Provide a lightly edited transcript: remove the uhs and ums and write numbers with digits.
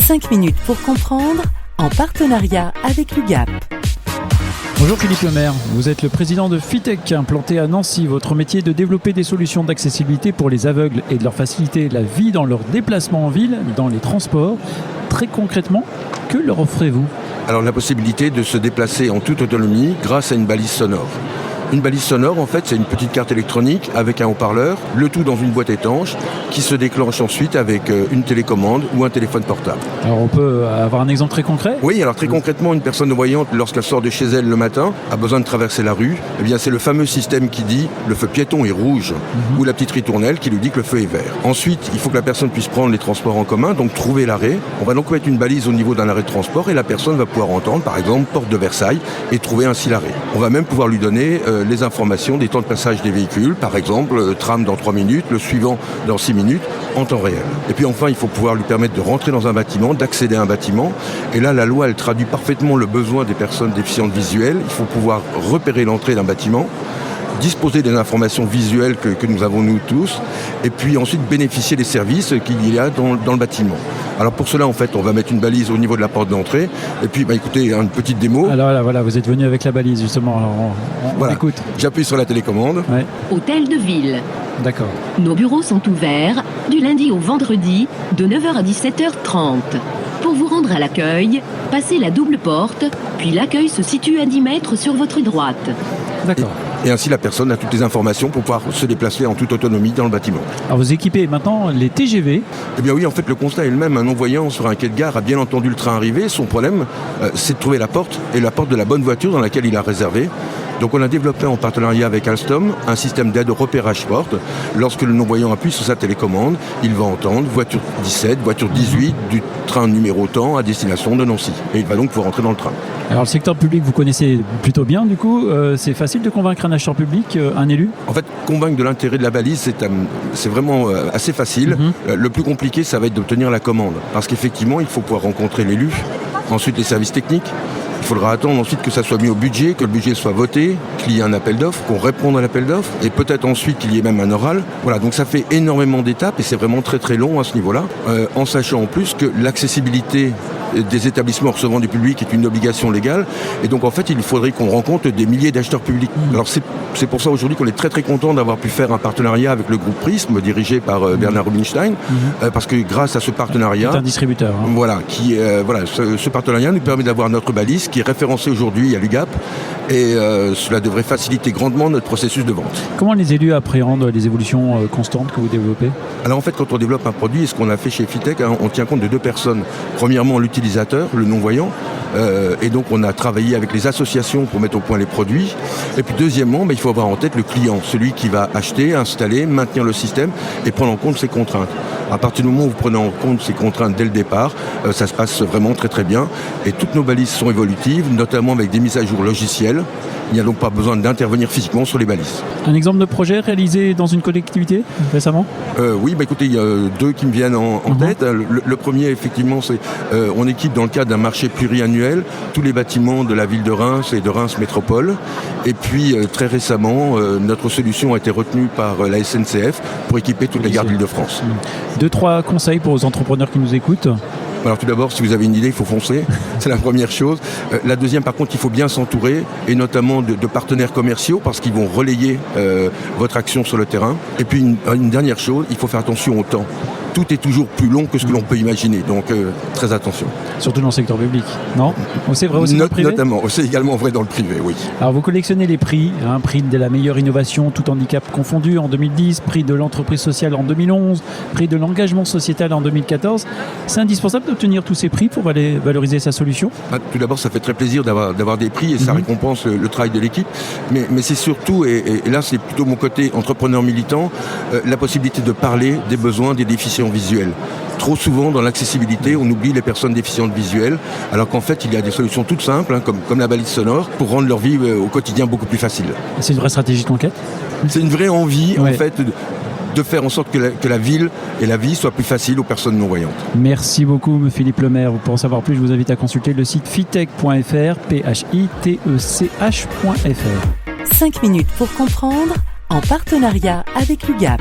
5 minutes pour comprendre, en partenariat avec l'UGAP. Bonjour Philippe Lemaire, vous êtes le président de FITEC, implanté à Nancy. Votre métier est de développer des solutions d'accessibilité pour les aveugles et de leur faciliter la vie dans leurs déplacements en ville, dans les transports. Très concrètement, que leur offrez-vous ? Alors la possibilité de se déplacer en toute autonomie grâce à une balise sonore. Une balise sonore, en fait, c'est une petite carte électronique avec un haut-parleur, le tout dans une boîte étanche qui se déclenche ensuite avec une télécommande ou un téléphone portable. Alors on peut avoir un exemple très concret ? Oui, alors très concrètement, une personne voyante, lorsqu'elle sort de chez elle le matin, a besoin de traverser la rue, eh bien c'est le fameux système qui dit le feu piéton est rouge ou la petite ritournelle qui lui dit que le feu est vert. Ensuite, il faut que la personne puisse prendre les transports en commun, donc trouver l'arrêt. On va donc mettre une balise au niveau d'un arrêt de transport et la personne va pouvoir entendre, par exemple, porte de Versailles et trouver ainsi l'arrêt. On va même pouvoir lui donner les informations des temps de passage des véhicules, par exemple, tram dans 3 minutes, le suivant dans 6 minutes, en temps réel. Et puis enfin, il faut pouvoir lui permettre de rentrer dans un bâtiment, d'accéder à un bâtiment. Et là, la loi, elle traduit parfaitement le besoin des personnes déficientes visuelles. Il faut pouvoir repérer l'entrée d'un bâtiment, disposer des informations visuelles que nous avons nous tous, et puis ensuite bénéficier des services qu'il y a dans le bâtiment. Alors pour cela, en fait, on va mettre une balise au niveau de la porte d'entrée, et puis écoutez, une petite démo. Alors là, voilà, vous êtes venu avec la balise, justement. Alors on écoute. J'appuie sur la télécommande. Ouais. Hôtel de ville. D'accord. Nos bureaux sont ouverts du lundi au vendredi de 9h à 17h30. Pour vous rendre à l'accueil, passez la double porte, puis l'accueil se situe à 10 mètres sur votre droite. D'accord. Et ainsi, la personne a toutes les informations pour pouvoir se déplacer en toute autonomie dans le bâtiment. Alors vous équipez maintenant les TGV. Eh bien oui, en fait, le constat est le même. Un non-voyant sur un quai de gare a bien entendu le train arriver. Son problème, c'est de trouver la porte, et la porte de la bonne voiture dans laquelle il a réservé. Donc on a développé en partenariat avec Alstom un système d'aide au repérage porte. Lorsque le non-voyant appuie sur sa télécommande, il va entendre voiture 17, voiture 18 du train numéro tant à destination de Nancy. Et il va donc pouvoir entrer dans le train. Alors le secteur public, vous connaissez plutôt bien, du coup. C'est facile de convaincre un acheteur public, un élu ? En fait, convaincre de l'intérêt de la balise, c'est vraiment assez facile. Le plus compliqué, ça va être d'obtenir la commande. Parce qu'effectivement, il faut pouvoir rencontrer l'élu, ensuite les services techniques. Il faudra attendre ensuite que ça soit mis au budget, que le budget soit voté, qu'il y ait un appel d'offres, qu'on réponde à l'appel d'offres, et peut-être ensuite qu'il y ait même un oral. Voilà, donc ça fait énormément d'étapes et c'est vraiment très très long à ce niveau-là, en sachant en plus que l'accessibilité des établissements recevant du public est une obligation légale, et donc en fait il faudrait qu'on rencontre des milliers d'acheteurs publics. Alors c'est pour ça aujourd'hui qu'on est très très content d'avoir pu faire un partenariat avec le groupe Prism, dirigé par Bernard Rubinstein, parce que grâce à ce partenariat... C'est un distributeur. Hein. Voilà, ce partenariat nous permet d'avoir notre balise qui est référencée aujourd'hui à l'UGAP, et cela devrait faciliter grandement notre processus de vente. Comment les élus appréhendent les évolutions constantes que vous développez ? Alors en fait, quand on développe un produit, et ce qu'on a fait chez FITEC, on tient compte de deux personnes. Premièrement, l'utilisateur, le non-voyant, et donc on a travaillé avec les associations pour mettre au point les produits. Et puis deuxièmement, il faut avoir en tête le client, celui qui va acheter, installer, maintenir le système et prendre en compte ses contraintes. À partir du moment où vous prenez en compte ces contraintes dès le départ, ça se passe vraiment très très bien. Et toutes nos balises sont évolutives, notamment avec des mises à jour logicielles. Il n'y a donc pas besoin d'intervenir physiquement sur les balises. Un exemple de projet réalisé dans une collectivité récemment ? Oui, écoutez, il y a deux qui me viennent en tête. Le premier, effectivement, c'est on équipe dans le cadre d'un marché pluriannuel tous les bâtiments de la ville de Reims et de Reims Métropole. Et puis, très récemment, notre solution a été retenue par la SNCF pour équiper toutes les gares d'Île-de-France. 2-3 conseils pour aux entrepreneurs qui nous écoutent ? Alors tout d'abord, si vous avez une idée, il faut foncer. C'est la première chose. La deuxième, par contre, il faut bien s'entourer, et notamment de partenaires commerciaux, parce qu'ils vont relayer votre action sur le terrain. Et puis une dernière chose, il faut faire attention au temps. Tout est toujours plus long que ce que l'on peut imaginer, donc très attention. Surtout dans le secteur public, non ? C'est vrai aussi dans le privé ? Notamment, c'est également vrai dans le privé, oui. Alors vous collectionnez les prix, prix de la meilleure innovation, tout handicap confondu en 2010, prix de l'entreprise sociale en 2011, prix de l'engagement sociétal en 2014. C'est indispensable d'obtenir tous ces prix pour valoriser sa solution ? Tout d'abord, ça fait très plaisir d'avoir des prix et ça récompense le travail de l'équipe. Mais c'est surtout, et là c'est plutôt mon côté entrepreneur militant, la possibilité de parler des besoins des déficients visuels. Trop souvent, dans l'accessibilité, on oublie les personnes déficientes visuelles, alors qu'en fait, il y a des solutions toutes simples, comme la balise sonore, pour rendre leur vie au quotidien beaucoup plus facile. C'est une vraie stratégie de conquête ? C'est une vraie envie, en fait, de faire en sorte que la ville et la vie soient plus faciles aux personnes non-voyantes. Merci beaucoup, Philippe Lemaire. Pour en savoir plus, je vous invite à consulter le site fitech.fr, PHITECH.fr. 5 minutes pour comprendre, en partenariat avec l'UGAP.